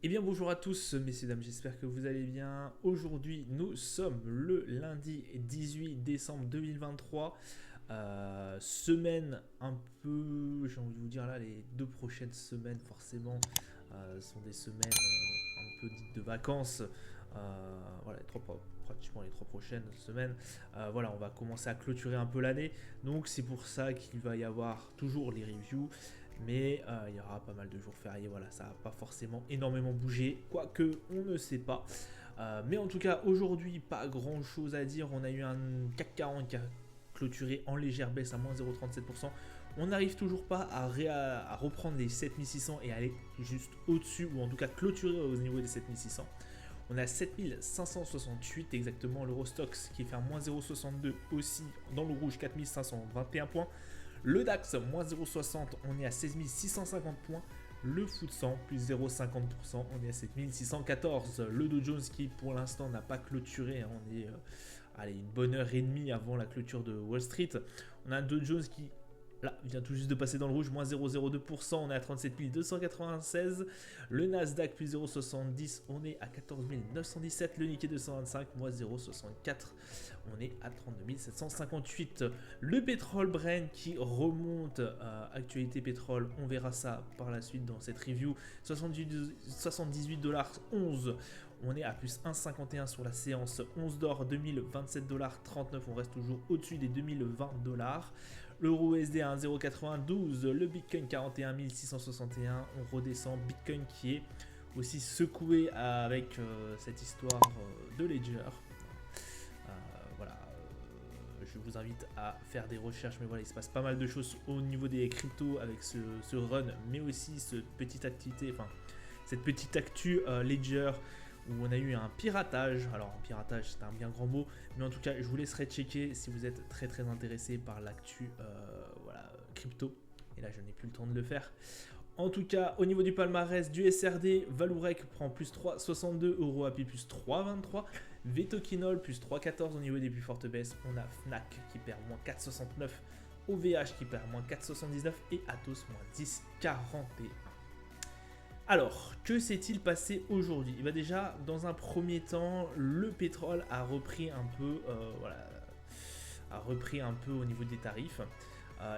Eh bien bonjour à tous messieurs dames, j'espère que vous allez bien. Aujourd'hui nous sommes le lundi 18 décembre 2023. Semaine un peu, j'ai envie de vous dire là, les 2 prochaines semaines forcément sont des semaines un peu dites de vacances. Voilà, pratiquement les 3 prochaines semaines. Voilà, on va commencer à clôturer un peu l'année. Donc c'est pour ça qu'il va y avoir toujours les reviews. Mais il y aura pas mal de jours fériés, voilà, ça va pas forcément énormément bouger, quoique on ne sait pas. Mais en tout cas, aujourd'hui, pas grand chose à dire. On a eu un CAC 40 qui a clôturé en légère baisse à moins 0,37%. On n'arrive toujours pas à reprendre les 7600 et aller juste au-dessus, ou en tout cas clôturer au niveau des 7600. On a 7568 exactement, l'Eurostox qui fait un moins 0,62 aussi dans le rouge, 4521 points. Le DAX, moins 0,60, on est à 16 650 points. Le FTSE 100, plus 0,50%, on est à 7 614. Le Dow Jones qui, pour l'instant, n'a pas clôturé. On est allez, une bonne heure et demie avant la clôture de Wall Street. On a un Dow Jones qui, là, vient tout juste de passer dans le rouge, moins 0,02%, on est à 37 296. Le Nasdaq, plus 0,70, on est à 14 917. Le Nikkei 225, moins 0,64, on est à 32 758. Le pétrole Brent qui remonte, actualité pétrole, on verra ça par la suite dans cette review, 78,11$, on est à plus 1,51 sur la séance. 11 d'or, 2027,39$, on reste toujours au-dessus des 2020$. L'euro USD à 1,092, le Bitcoin 41 661, on redescend. Bitcoin qui est aussi secoué avec cette histoire de Ledger. Voilà, je vous invite à faire des recherches, mais voilà, il se passe pas mal de choses au niveau des cryptos avec ce run, mais aussi cette petite activité, enfin cette petite actu Ledger où on a eu un piratage. Alors un piratage c'est un bien grand mot, mais en tout cas je vous laisserai checker si vous êtes très intéressé par l'actu voilà, crypto, et là je n'ai plus le temps de le faire. En tout cas, au niveau du palmarès du SRD, Valourec prend plus 3,62, EuroAPI plus 3,23, Vetokinol plus 3,14 au niveau des plus fortes baisses. On a Fnac qui perd moins 4,69, OVH qui perd moins 4,79 et Atos moins 10,41. Alors, que s'est-il passé aujourd'hui? Déjà, dans un premier temps, le pétrole a repris un peu, voilà, a repris un peu au niveau des tarifs.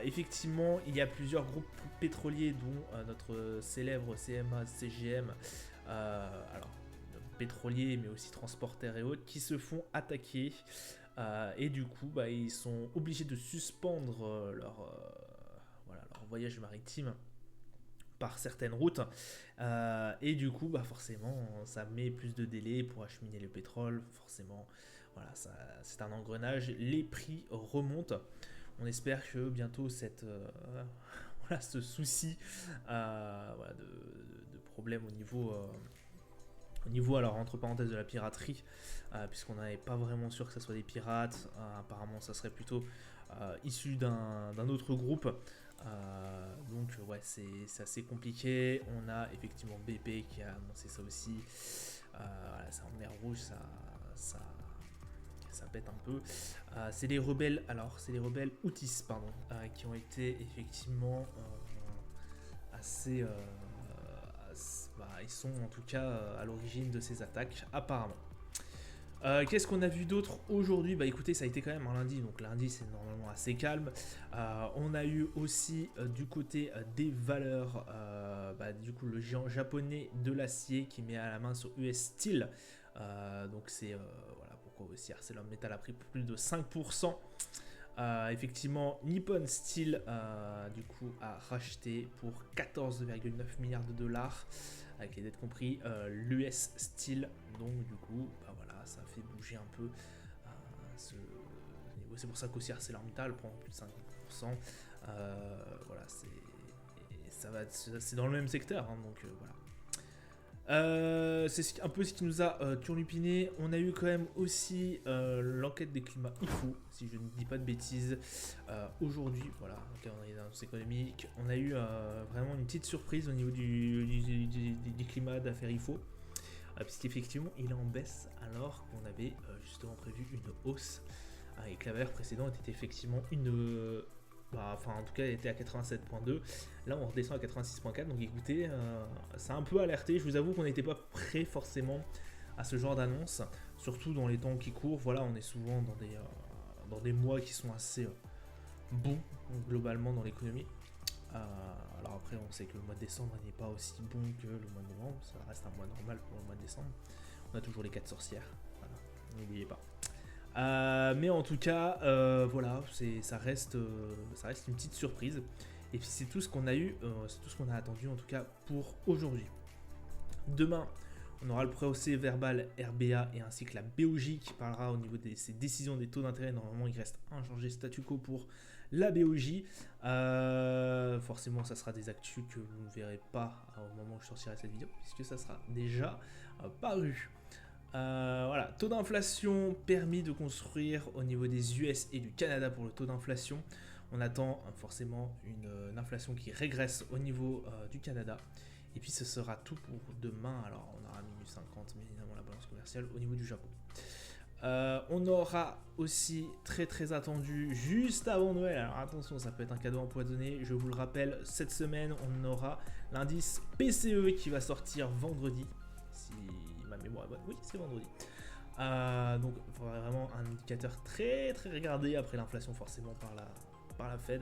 Effectivement, il y a plusieurs groupes pétroliers, dont notre célèbre CMA, CGM, alors pétroliers, mais aussi transporteurs et autres, qui se font attaquer. Et du coup, ils sont obligés de suspendre voilà, leur voyage maritime par certaines routes, et du coup forcément ça met plus de délai pour acheminer le pétrole, forcément voilà, c'est un engrenage, les prix remontent. On espère que bientôt voilà, ce souci voilà, de problème au niveau, alors entre parenthèses, de la piraterie, puisqu'on n'est pas vraiment sûr que ce soit des pirates, apparemment ça serait plutôt issu d'un autre groupe. Donc ouais, c'est assez compliqué. On a effectivement BP qui a annoncé ça aussi. Voilà, c'est en mer rouge, ça pète un peu. C'est les rebelles, alors c'est les rebelles Houthis, pardon, qui ont été effectivement assez, ils sont en tout cas à l'origine de ces attaques apparemment. Qu'est-ce qu'on a vu d'autre aujourd'hui? Écoutez, ça a été quand même un lundi, donc lundi c'est normalement assez calme. On a eu aussi du côté des valeurs, du coup le géant japonais de l'acier qui met à la main sur US Steel. Donc c'est voilà pourquoi aussi ArcelorMittal a pris plus de 5%. Effectivement, Nippon Steel du coup a racheté pour 14,9 milliards de dollars, avec les dettes compris, l'US Steel. Donc du coup, voilà, ça fait bouger un peu ce niveau. C'est pour ça qu'aussi ArcelorMittal prend plus de 5%. Voilà, c'est dans le même secteur, hein, donc voilà. C'est un peu ce qui nous a turlupiné. On a eu quand même aussi l'enquête des climats IFO, si je ne dis pas de bêtises, aujourd'hui. Voilà, le calendrier d'annonce économique. On a eu vraiment une petite surprise au niveau du climat d'affaires IFO, puisqu'effectivement il est en baisse alors qu'on avait justement prévu une hausse, et que la valeur précédente était effectivement une Enfin, en tout cas, elle était à 87.2. Là, on redescend à 86.4. Donc, écoutez, ça a un peu alerté. Je vous avoue qu'on n'était pas prêt forcément à ce genre d'annonce, surtout dans les temps qui courent. Voilà, on est souvent dans des mois qui sont assez bons globalement dans l'économie. Alors après, on sait que le mois de décembre n'est pas aussi bon que le mois de novembre. Ça reste un mois normal pour le mois de décembre. On a toujours les 4 sorcières. Voilà, n'oubliez pas. Mais en tout cas, voilà, ça reste une petite surprise. Et puis c'est tout ce qu'on a eu, c'est tout ce qu'on a attendu en tout cas pour aujourd'hui. Demain, on aura le procès verbal RBA et ainsi que la BOJ qui parlera au niveau de ces décisions des taux d'intérêt. Normalement, il reste inchangé statu quo pour la BOJ. Forcément, ça sera des actus que vous ne verrez pas au moment où je sortirai cette vidéo, puisque ça sera déjà paru. Voilà, taux d'inflation permis de construire au niveau des US et du Canada pour le taux d'inflation. On attend forcément une inflation qui régresse au niveau du Canada. Et puis ce sera tout pour demain. Alors on aura minus 50, mais évidemment la balance commerciale au niveau du Japon. On aura aussi très attendu juste avant Noël. Alors attention, ça peut être un cadeau empoisonné. Je vous le rappelle, cette semaine on aura l'indice PCE qui va sortir vendredi. Si ma mémoire est bonne, oui, c'est vendredi. Donc vraiment un indicateur très regardé après l'inflation forcément par la Fed.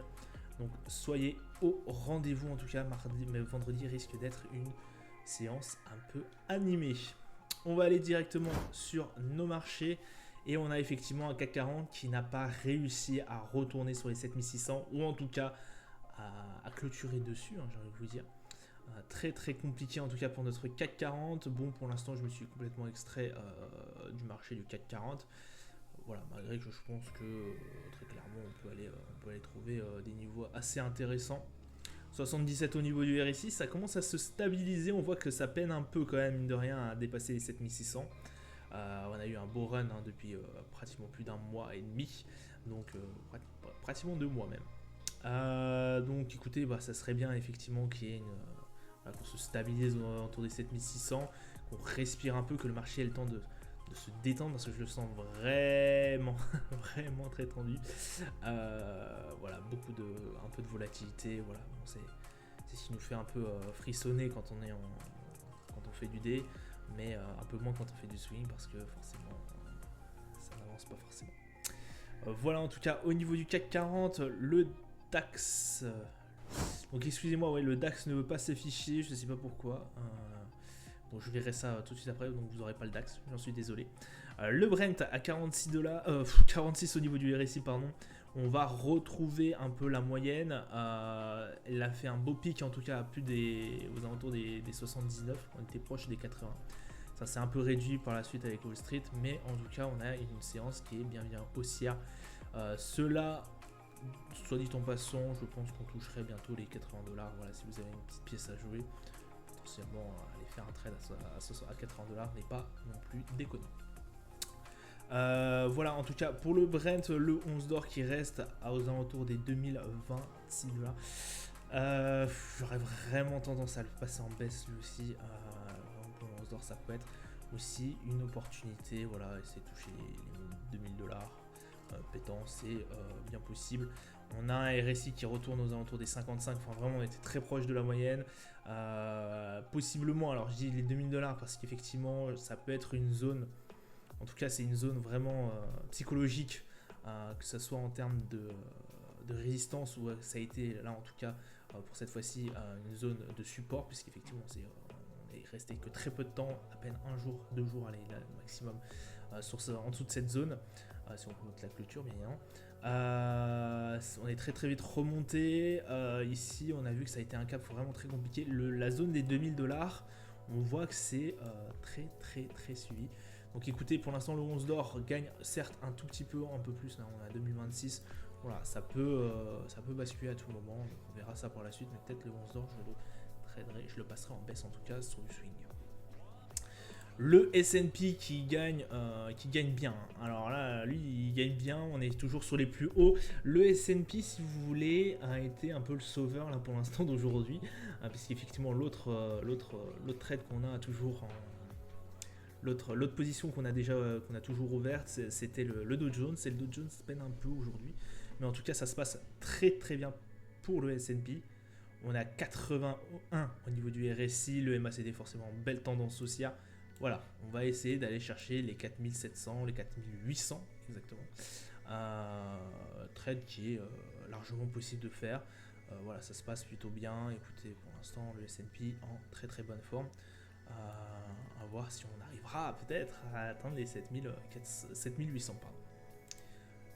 Donc soyez au rendez-vous en tout cas. Mardi, mais vendredi risque d'être une séance un peu animée. On va aller directement sur nos marchés et on a effectivement un CAC 40 qui n'a pas réussi à retourner sur les 7600 ou en tout cas à clôturer dessus, j'ai envie de vous dire. Très compliqué en tout cas pour notre CAC 40. Bon, pour l'instant je me suis complètement extrait du marché du CAC 40. Voilà, malgré que je pense que très clairement on peut aller trouver des niveaux assez intéressants. 77 au niveau du RSI, ça commence à se stabiliser. On voit que ça peine un peu quand même, mine de rien, à dépasser les 7600. On a eu un beau run depuis pratiquement plus d'un mois et demi, donc pratiquement 2 mois même. Donc écoutez, ça serait bien effectivement qu'il y ait qu'on se stabilise autour des 7600, qu'on respire un peu, que le marché ait le temps de se détendre parce que je le sens vraiment très tendu. Voilà, un peu de volatilité. Voilà, bon, c'est ce qui nous fait un peu frissonner quand on fait du day, mais un peu moins quand on fait du swing parce que forcément ça n'avance pas forcément. Voilà, en tout cas au niveau du CAC 40, le DAX. Donc excusez-moi, ouais, le DAX ne veut pas s'afficher, je ne sais pas pourquoi. Bon, je verrai ça tout de suite après, donc vous n'aurez pas le DAX, j'en suis désolé. Le Brent à 46 46 au niveau du RSI, pardon. On va retrouver un peu la moyenne. Elle a fait un beau pic, en tout cas, aux alentours des 79. On était proche des 80. Ça s'est un peu réduit par la suite avec Wall Street, mais en tout cas, on a une séance qui est bien haussière. Cela, soit dit en passant, je pense qu'on toucherait bientôt les 80 $. Voilà, si vous avez une petite pièce à jouer, potentiellement aller faire un trade à 80 $ n'est pas non plus déconnant. Voilà, en tout cas pour le Brent, le 11 d'or qui reste aux alentours des 2026 $. J'aurais vraiment tendance à le passer en baisse lui aussi. Pour le 11 d'or, ça peut être aussi une opportunité. Voilà, essayer de toucher les 2000 $. Pétant, c'est bien possible. On a un RSI qui retourne aux alentours des 55. Enfin, vraiment, on était très proche de la moyenne. Possiblement, alors je dis les 2000 $ parce qu'effectivement, ça peut être une zone. En tout cas, c'est une zone vraiment psychologique, que ce soit en termes de résistance ou ça a été là en tout cas pour cette fois-ci une zone de support, puisqu'effectivement on est resté que très peu de temps, à peine 1 jour, 2 jours, allez, là, maximum en dessous de cette zone. Si on peut mettre la clôture, bien évidemment. On est très vite remonté. Ici, on a vu que ça a été un cap vraiment très compliqué. La zone des 2000 $, on voit que c'est très suivi. Donc écoutez, pour l'instant, le 11 d'or gagne certes un tout petit peu, un peu plus. Là, on a 2026. Voilà, ça peut basculer à tout moment. Donc, on verra ça pour la suite, mais peut-être le 11 d'or, je le passerai en baisse en tout cas sur du swing. Le S&P qui gagne bien. Alors là, lui, il gagne bien. On est toujours sur les plus hauts. Le S&P, si vous voulez, a été un peu le sauveur là pour l'instant d'aujourd'hui, puisqu'effectivement l'autre trade qu'on a toujours l'autre position qu'on a toujours ouverte, c'était le Dow Jones. Et le Dow Jones peine un peu aujourd'hui, Mais en tout cas, ça se passe très très bien pour le S&P. On a 81 au niveau du RSI, le MACD forcément belle tendance haussière. Voilà, on va essayer d'aller chercher les 4700, les 4800 exactement. Trade qui est largement possible de faire. Voilà, ça se passe plutôt bien. Écoutez, pour l'instant, le S&P en très très bonne forme. À voir si on arrivera peut-être à atteindre les 7800. Pardon.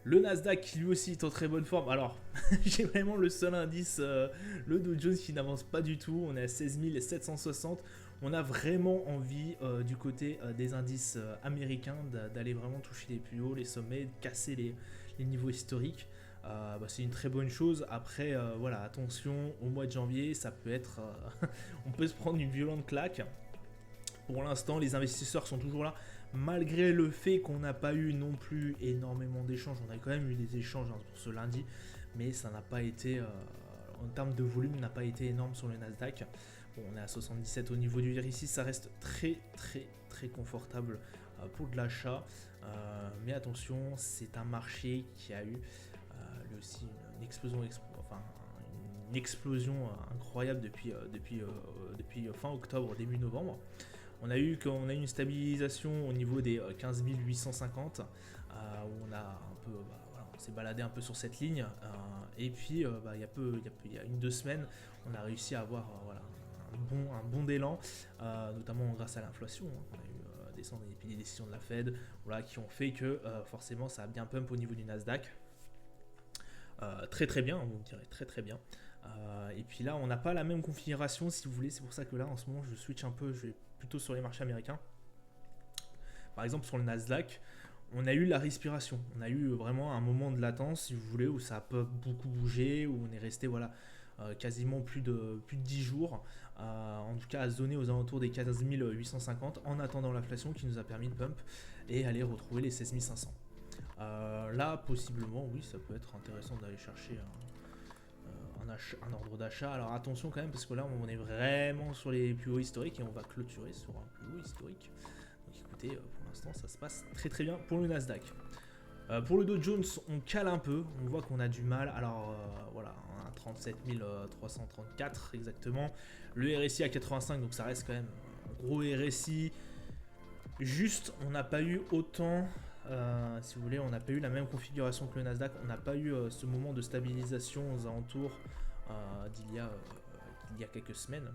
Le Nasdaq qui lui aussi est en très bonne forme. Alors, j'ai vraiment le seul indice, le Dow Jones qui n'avance pas du tout. On est à 16 760. On a vraiment envie du côté des indices américains d'aller vraiment toucher les plus hauts, les sommets, de casser les niveaux historiques. C'est une très bonne chose. Après, voilà, attention, au mois de janvier, ça peut être, on peut se prendre une violente claque. Pour l'instant, les investisseurs sont toujours là, malgré le fait qu'on n'a pas eu non plus énormément d'échanges. On a quand même eu des échanges pour ce lundi, mais ça n'a pas été, en termes de volume, n'a pas été énorme sur le Nasdaq. Bon, on est à 77 au niveau du RSI, ça reste très très très confortable pour de l'achat. Mais attention, c'est un marché qui a eu lui aussi une explosion incroyable depuis fin octobre, début novembre. On a eu une stabilisation au niveau des 15 850 où on a un peu, voilà, on s'est baladé un peu sur cette ligne et puis il y a 1-2 semaines on a réussi à avoir voilà, un bon élan, notamment grâce à l'inflation. On a eu des décisions de la Fed, voilà, qui ont fait que forcément ça a bien pump au niveau du Nasdaq. Très très bien, vous me direz, très très bien. Et puis là, on n'a pas la même configuration, si vous voulez. C'est pour ça que là, en ce moment, je switch un peu. Je vais plutôt sur les marchés américains. Par exemple, sur le Nasdaq, on a eu la respiration. On a eu vraiment un moment de latence, si vous voulez, où ça a pas beaucoup bougé, où on est resté voilà, quasiment plus de 10 jours. En tout cas, à zoner aux alentours des 15 850 en attendant l'inflation qui nous a permis de pump et aller retrouver les 16 500. Là, possiblement, oui, ça peut être intéressant d'aller chercher un ordre d'achat. Alors attention quand même, parce que là, on est vraiment sur les plus hauts historiques et on va clôturer sur un plus haut historique. Donc écoutez, pour l'instant, ça se passe très très bien pour le Nasdaq. Pour le Dow Jones, on cale un peu, on voit qu'on a du mal. Alors voilà, à 37 334 exactement. Le RSI à 85, donc ça reste quand même un gros RSI. Juste, on n'a pas eu autant... si vous voulez, on n'a pas eu la même configuration que le Nasdaq, on n'a pas eu ce moment de stabilisation aux alentours d'il y a quelques semaines.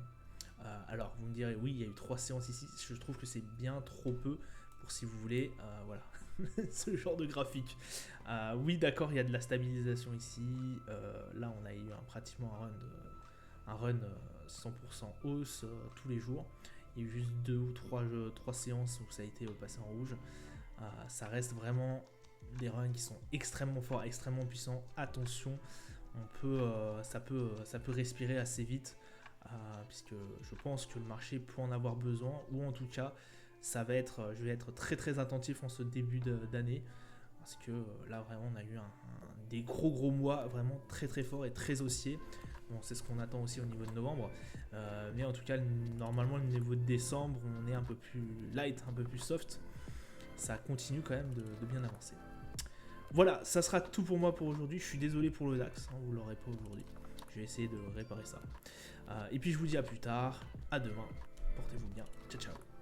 Alors vous me direz, oui, il y a eu 3 séances ici, je trouve que c'est bien trop peu pour, si vous voulez, voilà, ce genre de graphique. Oui, d'accord, il y a de la stabilisation ici. Là, on a eu pratiquement un run 100% hausse tous les jours. Il y a eu juste 2 ou 3 séances où ça a été passé en rouge. Ça reste vraiment des runs qui sont extrêmement forts, extrêmement puissants. Attention, ça peut respirer assez vite, puisque je pense que le marché peut en avoir besoin, ou en tout cas, je vais être très très attentif en ce début d'année, parce que là vraiment on a eu des gros mois vraiment très très forts et très haussiers. Bon, c'est ce qu'on attend aussi au niveau de novembre, mais en tout cas normalement le niveau de décembre on est un peu plus light, un peu plus soft. Ça continue quand même de bien avancer. Voilà, ça sera tout pour moi pour aujourd'hui. Je suis désolé pour le DAX, vous ne l'aurez pas aujourd'hui. Je vais essayer de réparer ça. Et puis je vous dis à plus tard, à demain. Portez-vous bien. Ciao ciao.